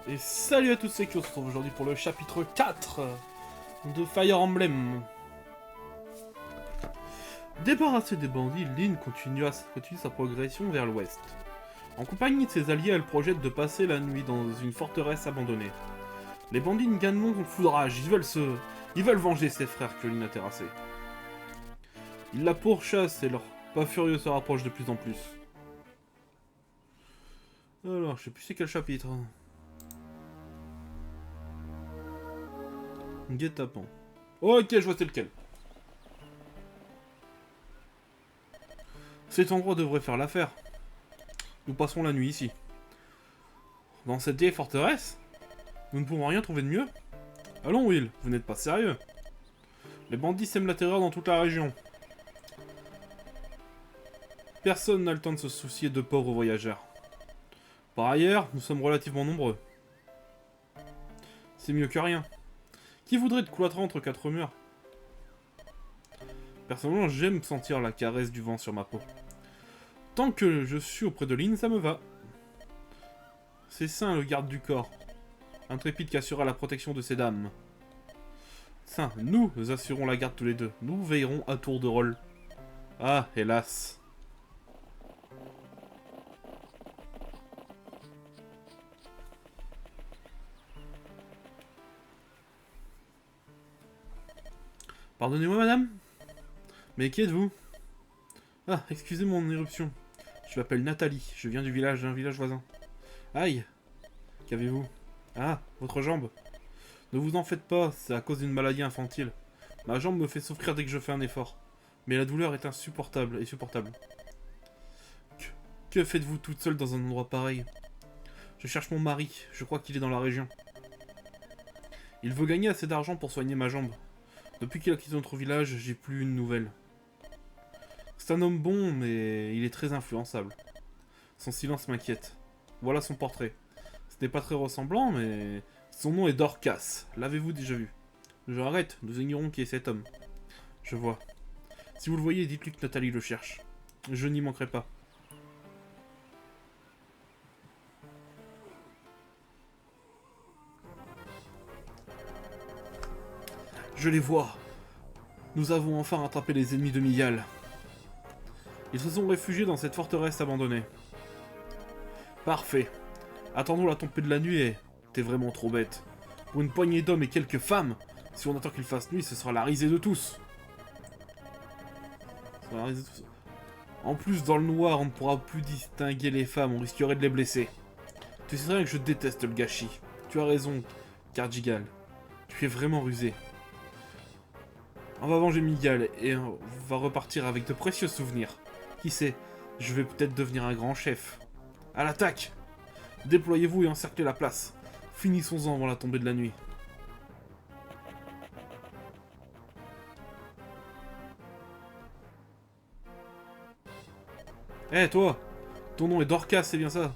Et salut à tous, c'est Kyo, on se retrouve aujourd'hui pour le chapitre 4 de Fire Emblem. Débarrassée des bandits, Lyn continue sa progression vers l'ouest. En compagnie de ses alliés, elle projette de passer la nuit dans une forteresse abandonnée. Les bandits Ngannon ont foudrage, ils veulent venger ses frères que Lyn a terrassés. Ils la pourchassent et leur pas furieux se rapproche de plus en plus. Alors, je sais plus c'est quel chapitre. Guet-apens. Ok, je vois c'est lequel. Cet endroit devrait faire l'affaire. Nous passerons la nuit ici. Dans cette vieille forteresse? Nous ne pouvons rien trouver de mieux. Allons, Will, vous n'êtes pas sérieux. Les bandits sèment la terreur dans toute la région. Personne n'a le temps de se soucier de pauvres voyageurs. Par ailleurs, nous sommes relativement nombreux. C'est mieux que rien. Qui voudrait te cloîtrer entre quatre murs? Personnellement, j'aime sentir la caresse du vent sur ma peau. Tant que je suis auprès de Lyn, ça me va. C'est Saint, le garde du corps. Intrépide qui assurera la protection de ces dames. Saint, nous assurons la garde tous les deux. Nous veillerons à tour de rôle. Ah, hélas. Pardonnez-moi, madame? Mais qui êtes-vous? Ah, excusez mon éruption. Je m'appelle Nathalie, je viens d'un village voisin. Aïe! Qu'avez-vous? Ah, votre jambe. Ne vous en faites pas, c'est à cause d'une maladie infantile. Ma jambe me fait souffrir dès que je fais un effort. Mais la douleur est insupportable. Que faites-vous toute seule dans un endroit pareil? Je cherche mon mari, je crois qu'il est dans la région. Il veut gagner assez d'argent pour soigner ma jambe. Depuis qu'il a quitté notre village, j'ai plus une nouvelle. C'est un homme bon, mais il est très influençable. Son silence m'inquiète. Voilà son portrait. Ce n'est pas très ressemblant, mais... Son nom est Dorcas. L'avez-vous déjà vu? Je arrête, nous ignorons qui est cet homme. Je vois. Si vous le voyez, dites-lui que Nathalie le cherche. Je n'y manquerai pas. Je les vois. Nous avons enfin rattrapé les ennemis de Miyal. Ils se sont réfugiés dans cette forteresse abandonnée. Parfait. Attendons la tombée de la nuit et... T'es vraiment trop bête. Pour une poignée d'hommes et quelques femmes, si on attend qu'il fasse nuit, ce sera la risée de tous. En plus, dans le noir, on ne pourra plus distinguer les femmes, on risquerait de les blesser. Tu sais bien que je déteste le gâchis. Tu as raison, Cardigal. Tu es vraiment rusé. On va venger Miguel et on va repartir avec de précieux souvenirs. Qui sait, je vais peut-être devenir un grand chef. À l'attaque! Déployez-vous et encerclez la place. Finissons-en avant la tombée de la nuit. Hé, toi! Ton nom est Dorcas, c'est bien ça?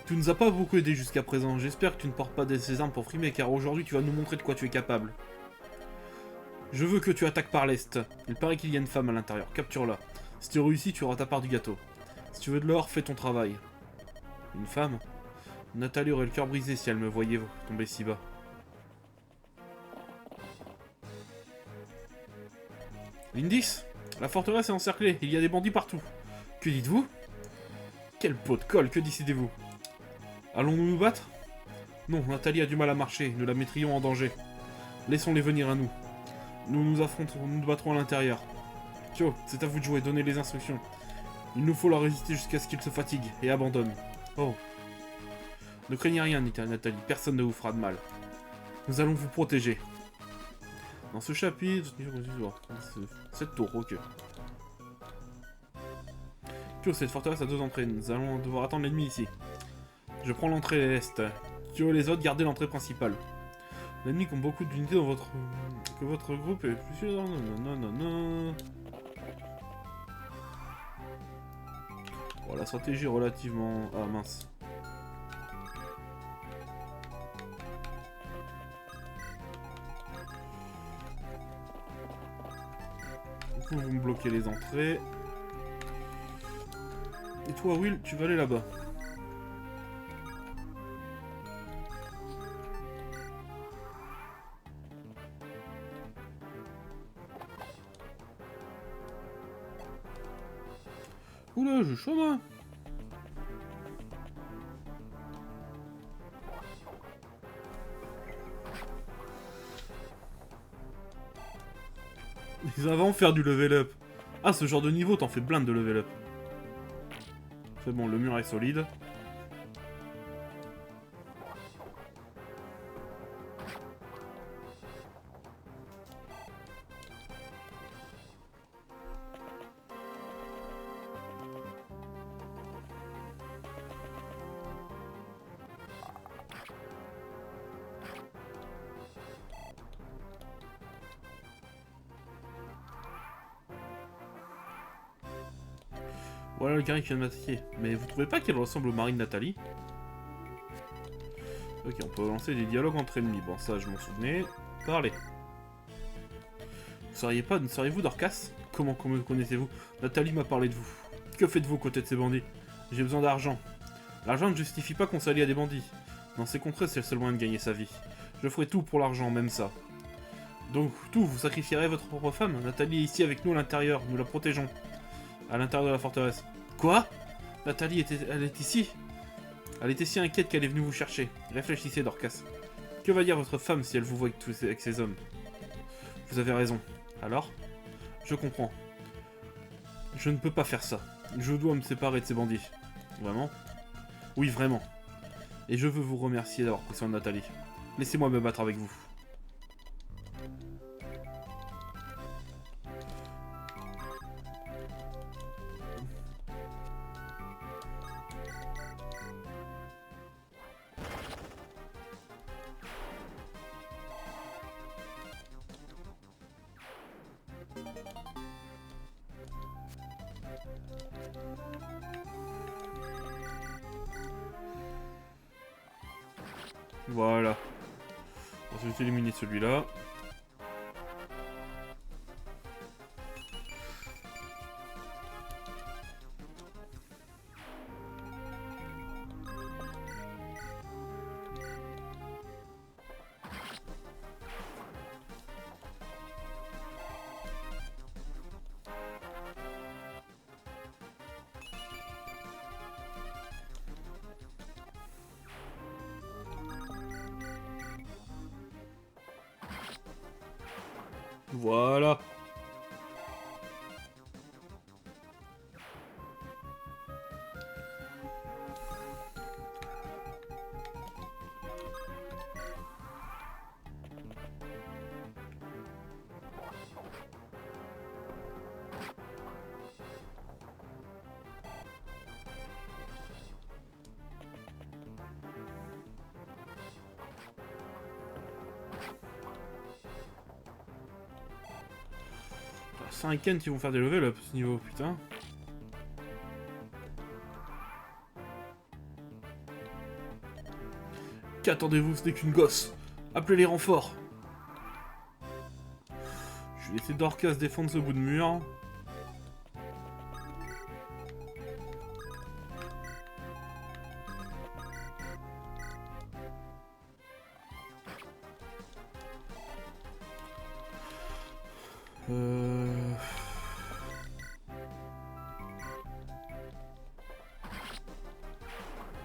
Tu nous as pas beaucoup aidé jusqu'à présent. J'espère que tu ne portes pas ces armes pour frimer, car aujourd'hui tu vas nous montrer de quoi tu es capable. Je veux que tu attaques par l'est. Il paraît qu'il y a une femme à l'intérieur. Capture-la. Si tu réussis, tu auras ta part du gâteau. Si tu veux de l'or, fais ton travail. Une femme? Nathalie aurait le cœur brisé si elle me voyait tomber si bas. Lindis? La forteresse est encerclée. Il y a des bandits partout. Que dites-vous? Quel pot de colle, que décidez-vous? Allons-nous nous battre? Non, Nathalie a du mal à marcher. Nous la mettrions en danger. Laissons-les venir à nous. Nous nous affronterons, nous nous battrons à l'intérieur. Tio, c'est à vous de jouer, donnez les instructions. Il nous faut la résister jusqu'à ce qu'il se fatigue et abandonne. Oh. Ne craignez rien, Nathalie, personne ne vous fera de mal. Nous allons vous protéger. Dans ce chapitre... 7 tours, ok. Kyo, cette forteresse a 2 entrées. Nous allons devoir attendre l'ennemi ici. Je prends l'entrée à l'est. Kyo et les autres, gardez l'entrée principale. L'ennemi compte beaucoup d'unités dans votre... que votre groupe est plus sûr... Non. Bon, la stratégie est relativement... Ah, mince. Du coup, vous me bloquez les entrées. Et toi, Will, tu vas aller là-bas. Oula, j'ai chaud, moi. Ils vont faire du level up. Ah, ce genre de niveau, t'en fais blinde de level up. C'est bon, le mur est solide. Voilà le carré qui vient de m'attaquer. Mais vous trouvez pas qu'elle ressemble au mari de Nathalie? Ok, on peut lancer des dialogues entre ennemis. Bon, ça, je m'en souvenais. Parlez. Ne seriez-vous Dorcas? Comment me connaissez-vous? Nathalie m'a parlé de vous. Que faites-vous aux côtés de ces bandits? J'ai besoin d'argent. L'argent ne justifie pas qu'on s'allie à des bandits. Dans ces contrées, c'est le seul moyen de gagner sa vie. Je ferai tout pour l'argent, même ça. Donc, tout, vous sacrifierez votre propre femme? Nathalie est ici avec nous à l'intérieur. Nous la protégeons. À l'intérieur de la forteresse. Quoi? Nathalie elle est ici? Elle était si inquiète qu'elle est venue vous chercher. Réfléchissez, Dorcas. Que va dire votre femme si elle vous voit avec ces hommes? Vous avez raison. Alors? Je comprends. Je ne peux pas faire ça. Je dois me séparer de ces bandits. Vraiment? Oui, vraiment. Et je veux vous remercier d'avoir pris soin de Nathalie. Laissez-moi me battre avec vous. Voilà. On va éliminer celui-là. Voilà. C'est un Ken qui vont faire des level up ce niveau, putain. Qu'attendez-vous, ce n'est qu'une gosse. Appelez les renforts. Je vais laisser Dorcas défendre ce bout de mur.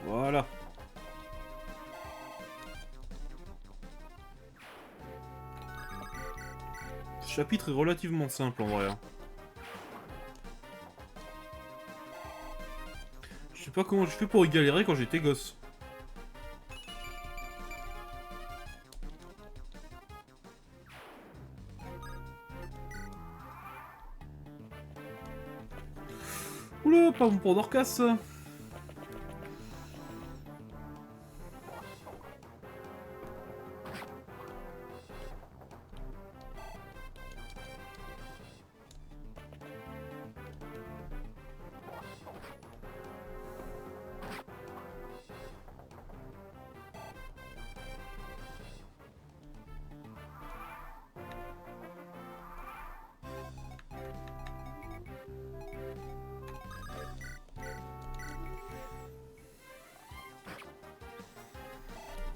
Voilà. Ce chapitre est relativement simple en vrai. Je sais pas comment je fais pour y galérer quand j'étais gosse. Oula, pas bon pour Dorcas ça.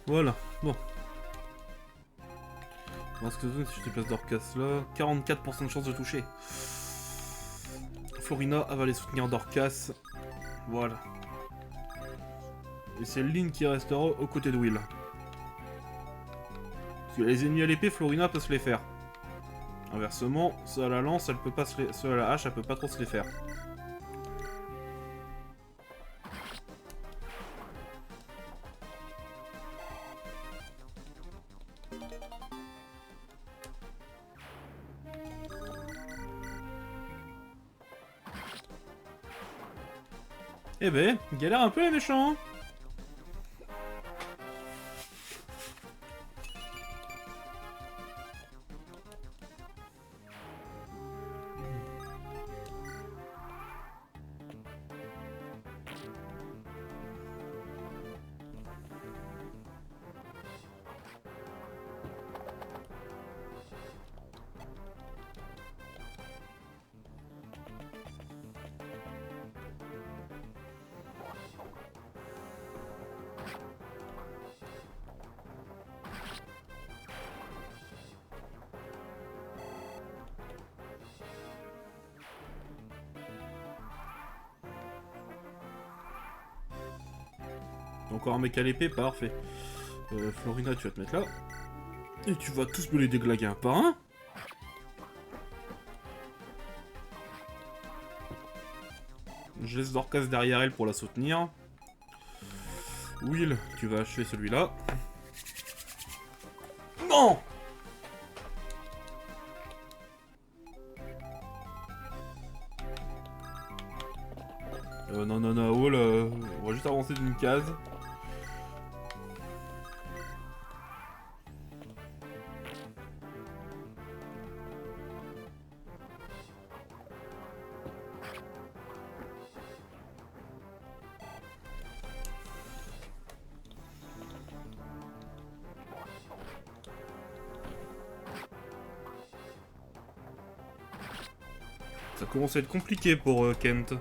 Voilà, bon. Parce que si je déplace Dorcas là, 44% de chance de toucher. Florina, elle va aller soutenir Dorcas. Voilà. Et c'est Lynn qui restera aux côtés de Will. Parce que les ennemis à l'épée, Florina peut se les faire. Inversement, ceux à la lance, elle peut pas se les... ceux à la hache, elle peut pas trop se les faire. Eh ben, galère un peu les méchants, hein. Encore un mec à l'épée, parfait. Florina, tu vas te mettre là. Et tu vas tous me les déglaguer un par un. Je laisse Dorcas derrière elle pour la soutenir. Will, tu vas achever celui-là. Non! Non, Will, on va juste avancer d'une case. Ça commence à être compliqué pour Kent.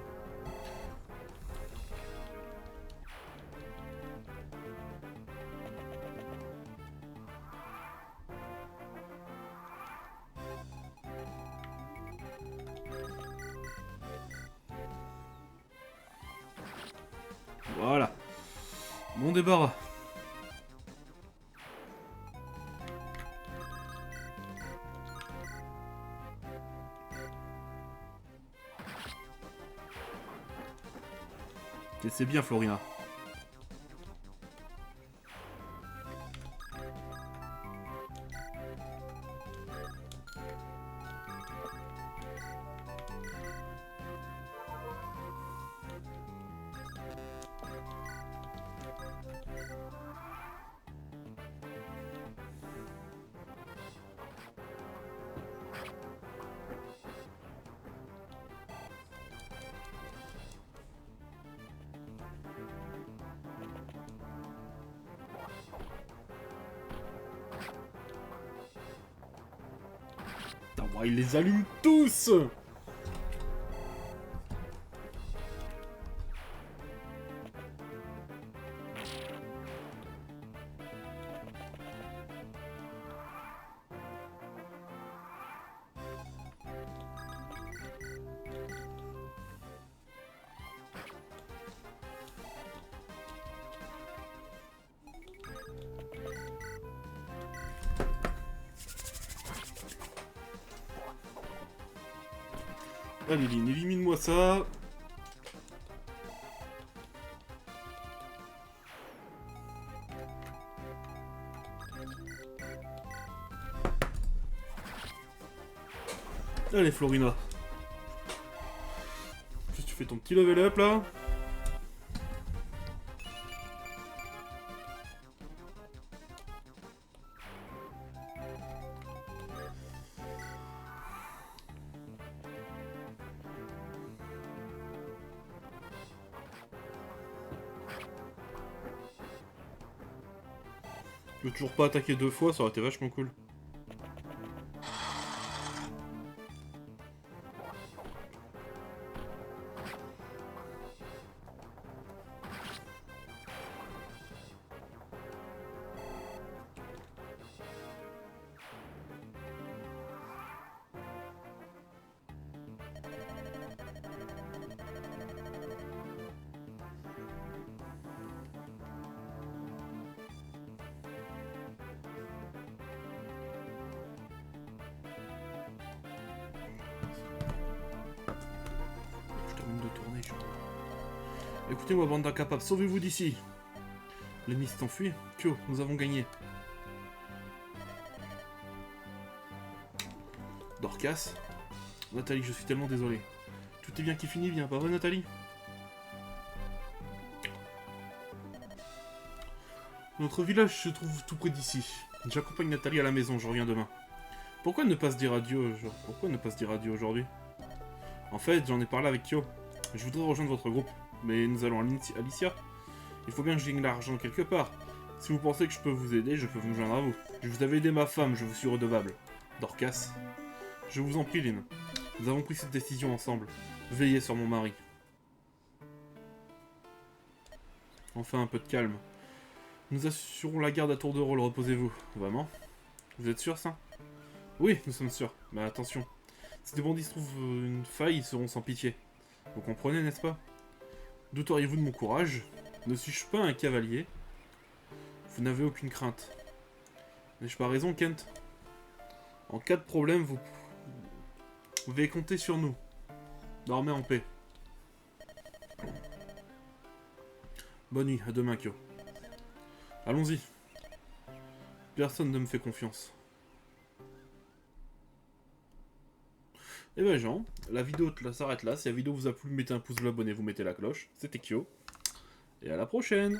Voilà. Bon débarras. Et c'est bien, Florina. Putain, il les allume tous! Allez, Lynn, élimine-moi ça. Allez, Florina. Tu fais ton petit level up là. Je peux toujours pas attaquer deux fois, ça aurait été vachement cool. retourner, je... Écoutez-moi, bande d'incapables, sauvez-vous d'ici. L'ennemi s'est enfui. Kyo, nous avons gagné. Dorcas. Nathalie, je suis tellement désolé. Tout est bien qui finit bien, pas vrai Nathalie? Notre village se trouve tout près d'ici. J'accompagne Nathalie à la maison, je reviens demain. Pourquoi ne pas se dire adieu, aujourd'hui? En fait, j'en ai parlé avec Kyo. Je voudrais rejoindre votre groupe, mais nous allons à Alicia. Il faut bien que je gagne l'argent quelque part. Si vous pensez que je peux vous aider, je peux vous joindre à vous. Je vous avais aidé ma femme, je vous suis redevable. Dorcas. Je vous en prie, Lynn. Nous avons pris cette décision ensemble. Veillez sur mon mari. Enfin, un peu de calme. Nous assurons la garde à tour de rôle, reposez-vous. Vraiment? Vous êtes sûr, ça? Oui, nous sommes sûrs. Mais attention. Si des bandits trouvent une faille, ils seront sans pitié. Vous comprenez, n'est-ce pas? Douteriez-vous de mon courage? Ne suis-je pas un cavalier? Vous n'avez aucune crainte. N'ai-je pas raison, Kent? En cas de problème, vous pouvez compter sur nous. Dormez en paix. Bonne nuit, à demain, Kyo. Allons-y. Personne ne me fait confiance. Et ben Jean, la vidéo s'arrête là. Si la vidéo vous a plu, mettez un pouce bleu, abonnez-vous, mettez la cloche. C'était Kyo. Et à la prochaine!